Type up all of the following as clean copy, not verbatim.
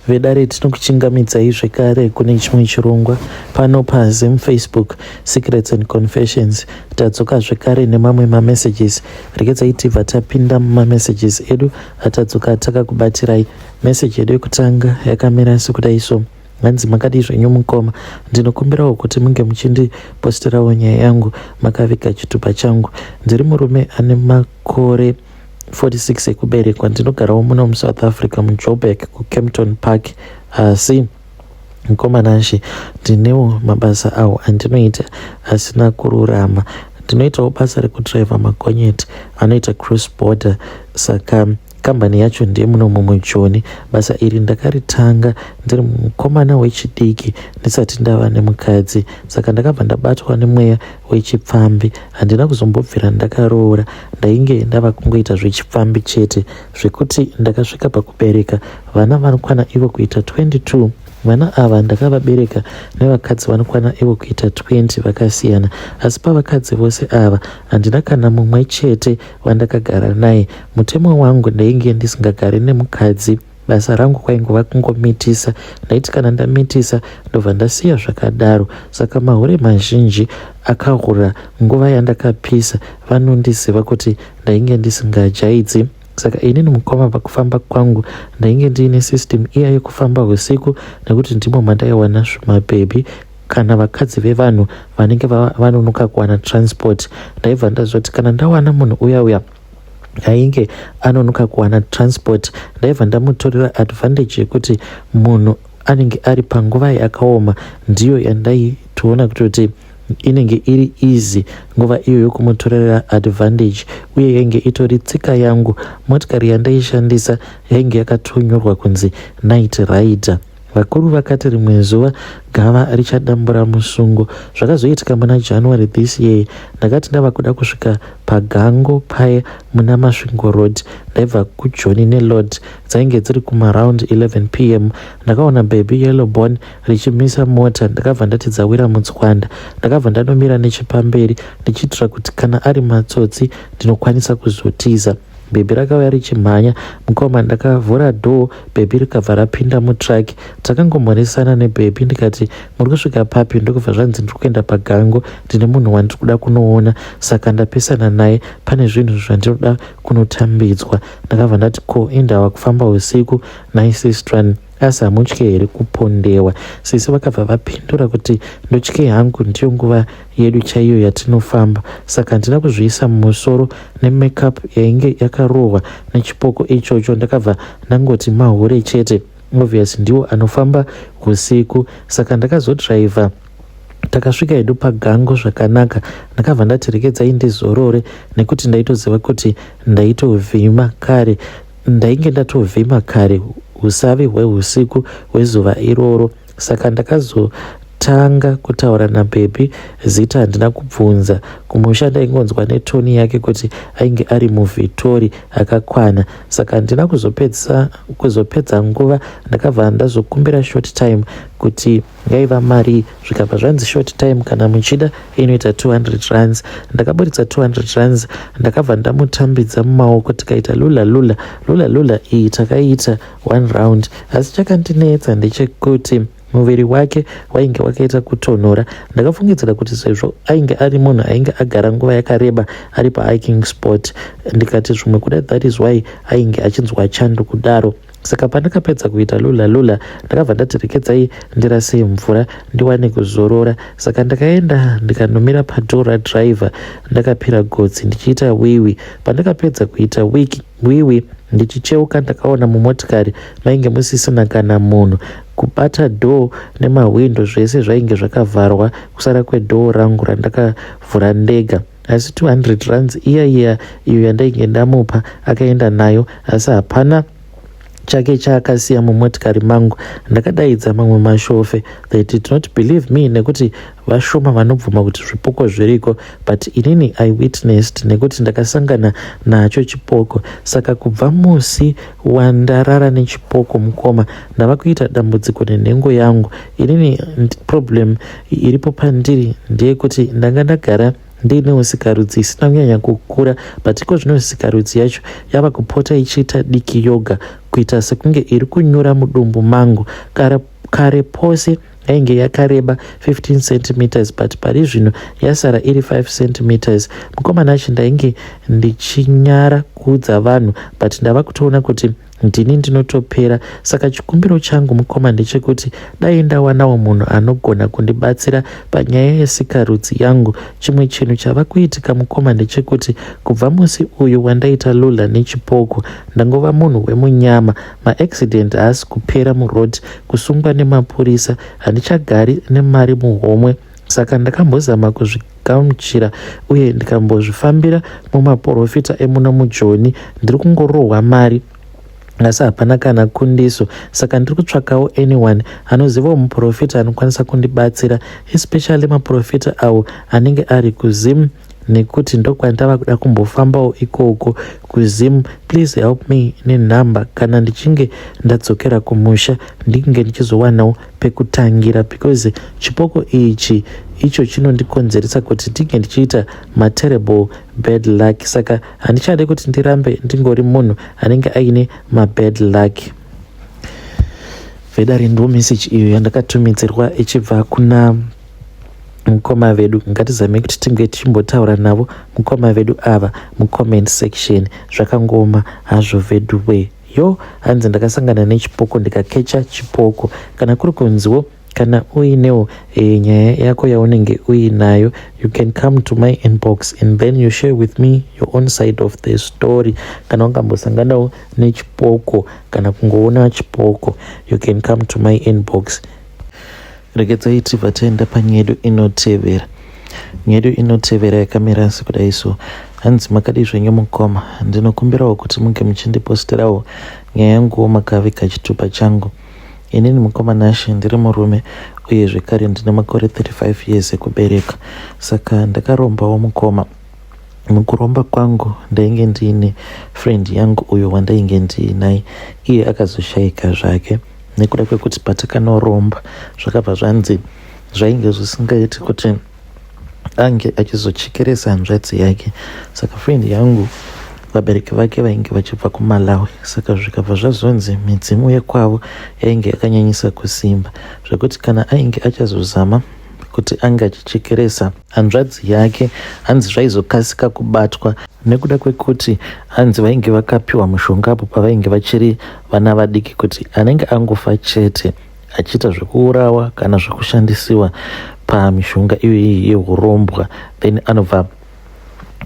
vedare tinokuchingamidzai zvekare kune chimwe chirongwa pano paZim Facebook Secrets and Confessions. Tadzoka zvekare nemamwe mamessages. Regedzai tibva tapinda mumamessages edu atadzoka takakubatirai. Message yedu yekutanga yakamira sekudai so: hanzi makadi zvenyu mukoma, ndinokumbirawo kuti munge muchindiposterawo nyaya yangu makaviga chitupa changu. Ndiri murume ane makore 46 ekuberekwa. Ndinogarawo muno muSouth Africa muJoburg kuKempton Park. Asi mukomana she ndinewo mabasa awo andinoita asina kururama. Ndinoitawo basa rekudriva magonyeti anoita cross border, saka kambani yacho ndiye muno mumujoni. Basa iri ndakaritanga ndiri mukomana wechidiki ndisati ndava nemukadzi, saka ndakabva ndabatwa nemweya wechipfambi. Handina kuzombobvira ndakaroora, ndainge ndava kungoita zvechipfambi chete, zvekuti ndakasvika pakubereka vana vanokwana ivo kuita 22. Vana ava ndakavabereka nevakadzi vanokwana ivo kuita 20 vakasiyana. Asi pavakadzi vose ava handina kana mumwe chete wandakagara naye. Mutemo wangu ndainge ndisingagari nemukadzi. Basa rangu kwaingova kungomitisa. Ndaiti kana ndamitisa ndobva ndasiya zvakadaro. Saka mahure mazhinji akahura nguva yandakapisa vanondiziva kuti ndainge ndisingajaidzi. Saka inini mukoma pakufamba kwangu ndainge ndiine system iya yekufamba usiku, nekuti ndimo mandaiwana zvimabhebhi kana vakadzi vevanhu vanenge vanonoka kuwana transport. Ndaibva ndazoti kana ndawana munhu uya ainge anonoka kuwana transport, ndaibva ndamutorera advantage yekuti munhu anenge ari panguva yakaoma ndiyo yandaitoona kuti inenge iri easy nguva iyo yokumutorera advantage, uye yainge itori tsika yangu. Motikari yandaishandisa yainge yakatonyorwa kunzi night rider. Vakuru vakati rimwe zuva gava richadambura musungo. Zvakazoitika muna January this year, ndakati ndava kuda kusvika pagango paya muna Masvingo Road. Ndaibva kuJoni neLord, dzainge dziri kumaraund 11 p.m. Ndakaona baby yellowborn richimisa mota. Ndakabva ndati dzawira mutswanda. Ndakabva ndanomira nechepamberi ndichitira kuti kana ari matsotsi ndinokwanisa kuzotiza. Bhebhi rakauya richimhanya. Mukoma ndakavhura dhoo, bhebhi rikabva rapinda mutraki. Takangomhoresana nebhebhi ndikati muri kusvika papi? Ndokubva zvanzi ndiri kuenda pagango, ndine munhu wandiri kuda kunoona. Saka ndapesana naye, pane zvinhu zvandinoda kunotambidzwa. Ndakabva ndati ko indawa kufamba usiku naisistran, asi hamutye here kupondewa? Sisi vakabva vapindura kuti ndotye hangu, ndiyo nguva yedu chaiyo yatinofamba. Saka handina kuzviisa mumusoro nemakeup yainge yakarohwa nechipoko ichocho. Ndakabva ndangoti mahure chete, obvious ndiwo anofamba usiku. Saka ndakazodriva takasvika hedu pagango zvakanaka. Ndakabva ndati regedzai ndizorore, nekuti ndaitoziva kuti ndaitovhima kare. Ndainge ndatovhima kare usavi hweusiku hwezuva iroro. Saka ndakazotanga kutaura nabhebhi zita handina kubvunza. Kumusha ndaingonzwa netoni yake kuti ainge ari muvhitori akakwana. Saka handina kuzopedza nguva. Ndakabva ndazokumbira short time kuti ngaiva mari. Zvikabva zvanzi short time kana muchida inoita 200 rands. Ndakaburitsa 200 rands. Ndakabva ndamutambidza mumaoko tikaita Lula Lula. Lula Lula iyi takaita 1 round. Asi chakandinetsa ndechekuti muviri wake wainge wakaita kutonhora. Ndakafungidzira kuti sezvo ainge ari munhu ainge agara nguva yakareba ari pahiking spot, ndikati zvimwe kuda that is why ainge achinzwa chando kudaro. Saka pandakapedza kuita Lula Lula ndakabva ndati regedzai ndirasei mvura ndiwane kuzorora. Saka ndakaenda ndikanomira padhoo radhiraivha ndakapira gotsi ndichiita wiwi. Pandakapedza kuita wiwi ndichicheuka ndakaona mumotikari mainge musisina kana munhu. Kubata dhoo nemahwindo zvese zvainge zvakavharwa kusara kwedhoo rangu randakavhura ndega. Asi 200 rands iya iyo yandainge ndamupa akaenda nayo, asi hapana chake chaakasiya mumotikari mangu. Ndakadaidza mamwe mashofe, they did not believe me, nekuti vashoma vanobvuma kuti zvipoko zviriko, but inini I witnessed nekuti ndakasangana nacho chipoko. Saka kubva musi wandarara nechipoko mukoma ndava kuita dambudziko nenhengo yangu. Inini problem iripo pandiri ndeyekuti ndanga ndagara ndinewo sikarudzi isina kunyanya kukura, but iko zvino sikarudzi yacho yava kupota ichiita diki yoga kuita sekunge iri kunyura mudumbu mangu. Kare pose yainge yakareba 15 cm but pari zvino yasara iri 5 cm. Mukomana acho ndainge ndichinyara kuudza vanhu but ndava kutoona kuti ndini ndinotopera. Saka chikumbiro changu mukoma ndechekuti dai ndawanawo munhu anogona kundibatsira panyaya yesikarudzi yangu. Chimwe chinhu chava kuitika mukoma ndechekuti kubva musi uyu wandaita Lula Nechipoko ndangova munhu wemunyama. Maaccident haasi kupera muroad, kusungwa nemapurisa, handichagari nemari muhomwe. Saka ndakambozama kuzvigamuchira uye ndikambozvifambira mumaprofita emuno muJoni. Ndiri kungorohwa mari asi hapana kana kundiso. Saka ndiri kutsvakawo anyone anozivawo muprofita anokwanisa kundibatsira, especially maprofita awo anenge ari kuZim, nekuti ndokwandava kuda kumbofambawo ikoko kuZim. Please help me nenhamba kana ndichinge ndadzokera kumusha ndinge ndichizowanawo pekutangira, because chipoko ichi icho chinondikonzeresa kuti ndinge ndichiita materible bad luck. Saka handichade kuti ndirambe ndingori munhu anenge aine mabad luck. Vedari ndo message iyo yandakatumidzirwa ichibva kuna mukoma vedu. Ngatizame kuti tinge tichimbotaura navo mukoma vedu ava mucomment section. Zvakangoma hazvo vedu we. Yo, hanzi ndakasangana nechipoko ndikakecha chipoko. Kana kuri kunziwo kana uinewo nyaya yako yaunenge uinayo, you can come to my inbox and then you share with me your own side of the story. Kana ungambosanganawo nechipoko kana kungoona chipoko, you can come to my inbox. Regedzai tibva taenda panyedu inotevera. Nyedu inotevera yakamira sekudai so. Hanzi makadi zvenyu mukoma, ndinokumbirawo kuti munge muchindiposterawo nyaya yangu makavika chitupa changu. Inini mukoma Nashi ndiri murume uye zvekare ndine makore 35 years ekubereka. Saka ndakarombawo mukoma. Mukuromba kwangu ndainge ndiine friend yangu uyo wandainge ndiinaye, iye akazoshayika zvake nekuda kwekuti patakanoromba zvakabva zvanzi zvainge zvisingaiti kuti ange achizochekeresa hanzvadzi yake. Saka friend yangu vabereki vake vainge vachibva kuMalawi. Saka zvikabva zvazonzi midzimu yekwavo yainge yakanyanyisa kusimba zvekuti kana ainge achazozama kuti ange achichekeresa hanzvadzi yake, hanzi zvaizokasika kubatwa nekuda kwekuti hanzi vainge vakapiwa mushonga apo pavainge vachiri vana vadiki kuti anenge angofa chete achiita zvekuurawa kana zvekushandisiwa pamishonga iyoyi yeurombwa, then anobva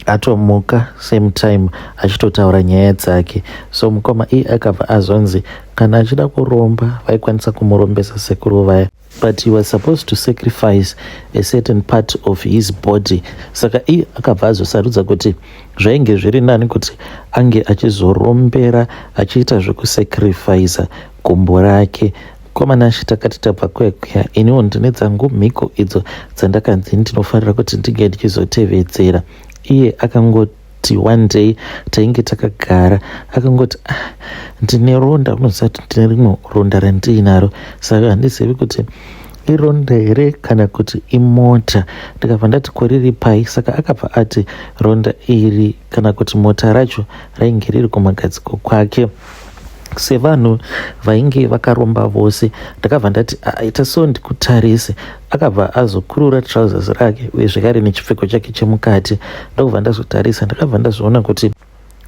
atomuka same time achitotaura nyaya dzake. So mukoma iye akabva azonzi kana achida kuromba vaikwanisa kumurombesa sekuru vaya, but he was supposed to sacrifice a certain part of his body. Saka iye akabva azosarudza kuti zvainge zviri nani kuti ange achizorombera achiita zvekusacrifice gumbo rake. Mukoma Nashi takati tabva kwekuya, iniwo ndine dzangu mhiko idzo dzandakanzi ndinofanira kuti ndinge ndichizotevedzera. Iye akangoti one day tainge takagara akangoti ndine ronda, unoziva kuti ndine rimwe ronda randiinaro. Saka handizivi kuti ironda here kana kuti imota. Ndikabva ndati koriri pai. Saka akabva ati ronda iri kana kuti mota racho rainge riri kumagadziko kwake. Sevanhu vainge vakaromba vose ndakabva ndati ita so ndikutarise. Akabva azokurura trousers rake uye zvekare nechipfeko chake chemukati. Ndokubva ndazotarisa ndakabva ndazoona kuti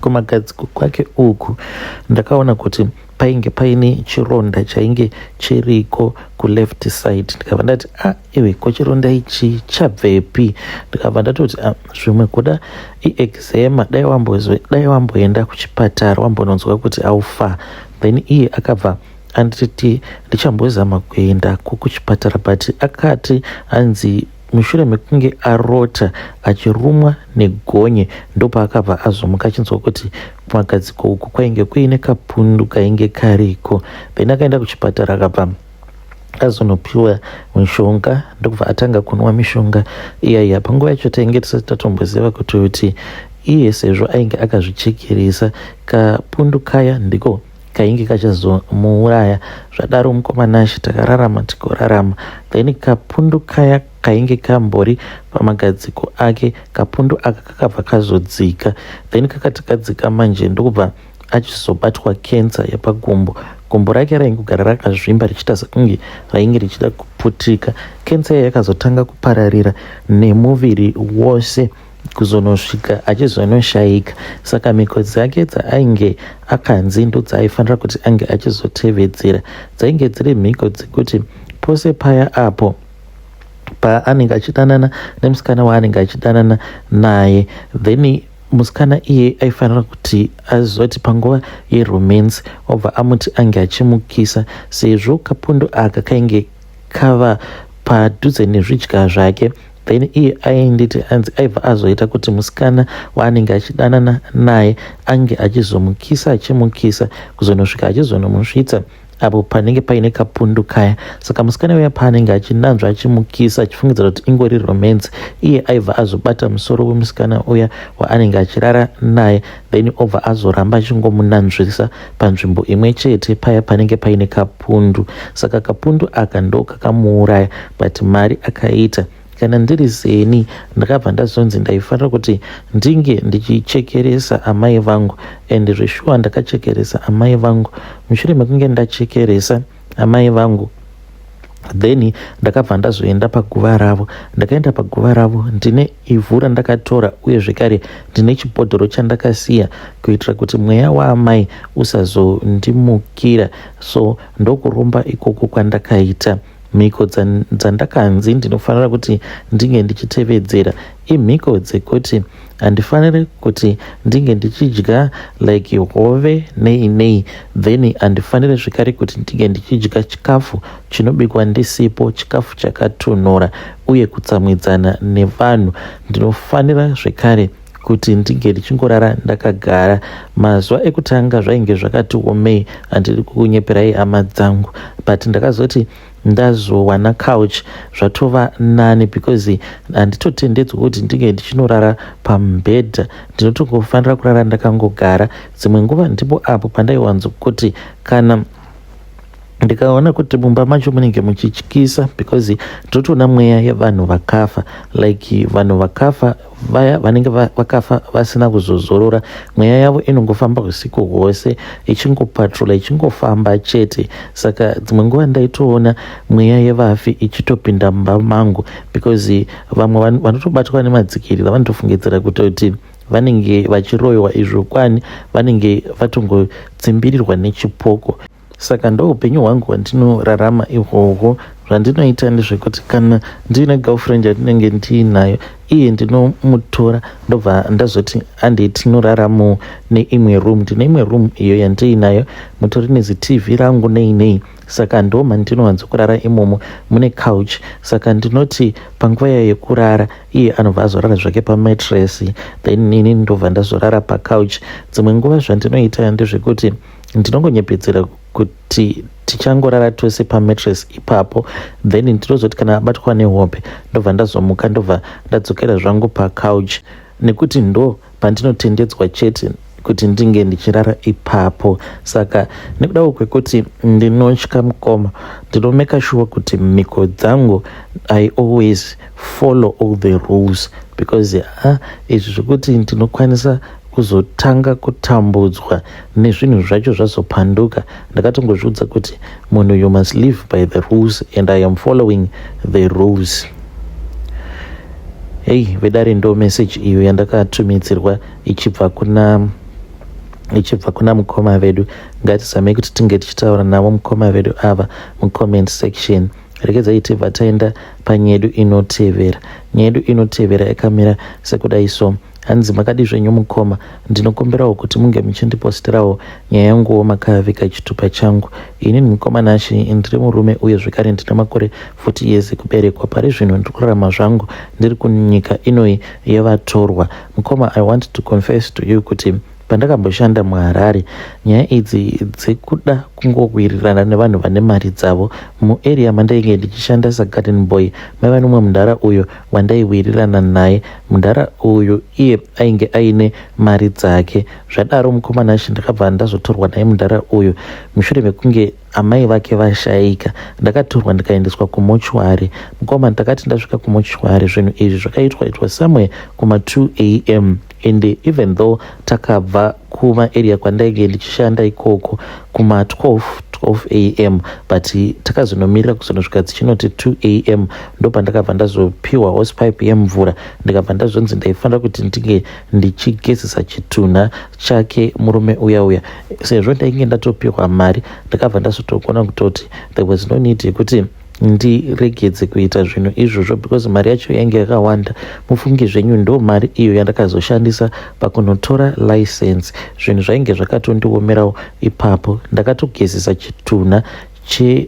kumagadziko kwake uku ndakaona kuti painge paine chironda chainge chiriko kuleft side. Ndikabva ndati iwe ko chironda ichi chabvepi? Ndikabva ndatoti zvimwe kuda iexema, dai wamboenda kuchipatara wambononzwa kuti aufa. Then iye akabva anditi ndichambozama kuenda kuchipatara, but akati hanzi mushure mekunge arota achirumwa negonye ndopaakabva azomuka achinzwa kuti kumagadziko uku kwainge kuine kapundu kainge kariko. Then akaenda kuchipatara akabva azonopiwa mishonga ndokubva atanga kunwa mishonga iyaiya. Panguva yacho tainge tisati tatomboziva kuti iye sezvo ainge akazvichekeresa kapundu kaya ndiko kainge kachazomuuraya. Zvadaro mukoma Nashi takararama tikorarama, then kapundu kaya kainge kambori pamagadziko ake, kapundu aka kakabva kazodzika. Then kakati kadzika manje ndokubva achizobatwa kensa yapagumbo. Gumbo rake raingogara rakazvimba richiita sekunge rainge richida kuputika. Kensa iyi yakazotanga kupararira nemuviri wose kuzonosvika achizonoshayika. Saka mikodzi dzake dzaainge akanzi ndo dzaaifanira kuti ange achizotevedzera dzainge dziri mhiko dzekuti pose paya apo paanenge achidanana nemusikana waanenge achidanana naye, then musikana iye aifanira kuti azoti panguva yeromance obva amuti ange achimukisa, sezvo kapundu aka kainge kava padhuze nezvidya zvake. Then iye ainditi anzi aibva azoita kuti musikana waanenge achidanana naye ange achimukisa kuzonosvika achizonomusvitsa apo panenge paine kapundu kaya. Saka musikana uya paanenge achinanzva achimukisa achifungidzira kuti ingori romance, iye aibva azobata musoro wemusikana uya waanenge achirara naye, then obva azoramba achingomunanzvisa panzvimbo imwe chete paya panenge paine kapundu. Saka kapundu aka ndo kakamuuraya, but Mwari akaita. Kana ndiri zeni ndakabva ndazonzi ndaifanira kuti ndinge ndichichekeresa amai vangu, ende zveshuwa ndakachekeresa amai vangu. Mushure mekunge ndachekeresa amai vangu, then ndakabva ndazoenda paguva ravo. Ndakaenda paguva ravo ndine ivhu randakatora uye zvekare ndine chibhodhoro chandakasiya kuitira kuti mweya waamai usazondimukira. So ndokurumba ikoko kwandakaita. Mhiko dzandakanzi ndinofanira kuti ndinge ndichitevedzera imhiko dzekuti handifaniri kuti ndinge ndichidya like hove nei, then handifaniri zvekare kuti ndinge ndichidya chikafu chinobikwa ndisipo, chikafu chakatonhora uye kutsamwidzana nevanhu. Ndinofanira zvekare kuti ndinge ndichingorara ndakagara. Mazuva ekutanga zvainge zvakati omei, handiri kunyeperai hama dzangu, but ndakazoti ndazowana couch zvatova nani, because handitotendedzwa kuti ndinge ndichinorara pamubhedha, ndinotongofanira kurara ndakangogara. Dzimwe nguva ndipo apo pandaiwanzokuti kana ndikaona kuti mumba macho munenge muchityisa, because ndotoona mweya yevanhu vakafa, like vanhu vakafa vaya vanenge vakafa vasina kuzozorora, mweya yavo inongofamba usiku hwose ichingopatrola ichingofamba chete. Saka dzimwe nguva ndaitoona mweya yevafi ichitopinda mumba mangu, because vamwe vanotobatwa nemadzikirira vanotofungidzira kuti vanenge vachiroyiwa, izvo kwani vanenge vatongotsimbirirwa nechipoko. Saka ndo upenyu hwangu hwandinorarama ihwohwo. Zvandinoita ndezvekuti kana ndine girlfriend yandinenge ndiinayo, iye ndinomutora ndobva ndazoti handei tinoraramo neimwe room. Ndine imwe room iyo yandiinayo mutori nezitv rangu nei. Saka ndo mandinowanzokurara imomo, mune couch. Saka ndinoti panguva yekurara iye anobva azorara zvake pamatress, then nini ndobva ndazorara pacouch. Dzimwe nguva zvandinoita ndezvekuti ndinongonyepedzera kuti tichangorara tose pamatress ipapo, then ndinozoti kana abatwa nehope ndobva ndazomuka ndobva ndadzokera zvangu pacouch, nekuti ndo pandinotendedzwa chete kuti ndinge ndichirara ipapo. Saka nekudawo kwekuti ndinotya mukoma, ndinomeka sure kuti mhiko dzangu I always follow all the rules, because izvi zvekuti ndinokwanisa kuzotanga kutambudzwa nezvinhu zvacho zvazopanduka. Ndakatongozviudza kuti munhu, you must live by the rules and I am following the rules. Hey, vedare ndo message iyo yandakatumidzirwa ichibva kuna mukoma vedu. Ngatizame kuti tinge tichitaura navo mukoma vedu ava mucomment section. Regedzai tibva taenda panyedu inotevera. Nyedu inotevera yakamira sekudai so. Hanzi makadi zvenyu mukoma, ndinokumbirawo kuti munge muchindipostirawo nyaya yanguwo makavika chitupa changu. Ini ni mukoma Nashi, ndiri murume uye zvekare ndina makore 40 years kuberekwa. Pari zvino ndiri kurarama zvangu ndiri kunyika inoi yevatorwa. Mukoma, I want to confess to you kuti pandakamboshanda muHarare, nyaya idzi dzekuda kungowirirana nevanhu vane mari dzavo muarea mandainge ndichishanda sagarden boy, maiva nomwe mundara uyo wandaiwirirana naye. Mundara uyu iye ainge aine mari dzake. Zvadaro mukomana acho ndakabva ndazotorwa naye mundara uyu mushure mekunge amai vake vashaika. Ndakatorwa ndikaendeswa kumochwari. Mukoma ndakati ndasvika kumochwari, zvinhu izvi zvakaitwa somewhere kuma2 am, and even though takabva kumaarea kwandainge ndichishanda ikoko kuma12 am, but takazonomirira kuzonosvika dzichinoti 2 am ndo pandakabva ndazopiwa hosepipe yemvura, ndikabva ndazonzi ndaifanira kuti ndinge ndichigezesa chitunha chake murume uya. Sezvo ndainge ndatopiwa mari, ndakabva ndazotogona kutoti there was no need yekuti ndiregedze kuita zvinhu izvozvo because mari yacho yainge yakawanda. Mufunge zvenyu ndo mari iyo yandakazoshandisa pakunotora license. Zvinhu zvainge zvakatondiomerawo ipapo. Ndakatogezesa chitunha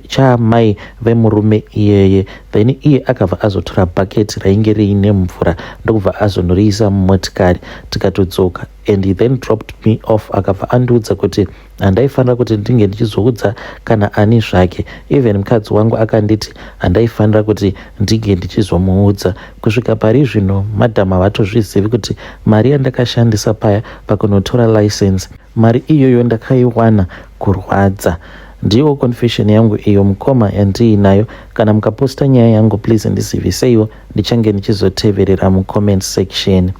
chamai vemurume iyeye, then iye akabva azotora bhaketi rainge riine mvura ndokubva azonoriisa mumotikari tikatodzoka, and he then dropped me off. Akabva andiudza kuti handaifanira kuti ndinge ndichizoudza kana ani zvake. Even mukadzi wangu akanditi handaifanira kuti ndinge ndichizomuudza. Kusvika pari zvino madhamu havatozvizivi kuti mari yandakashandisa paya pakunotora license, mari iyoyo ndakaiwana kurwadza. Ndiyo confession yangu iyo mukoma yandiinayo. Kana mukaposta nyaya yangu please ndizivise, ndichange ndichizoteverera mucomment section.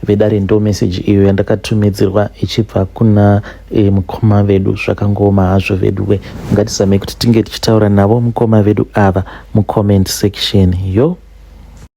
Vedare ndo message iyo yandakatumidzirwa ichibva kuna mukoma vedu. Zvakangoma hazvo vedu, ngatisame kuti tinge tichitaura navo mukoma vedu ava mucomment section yo.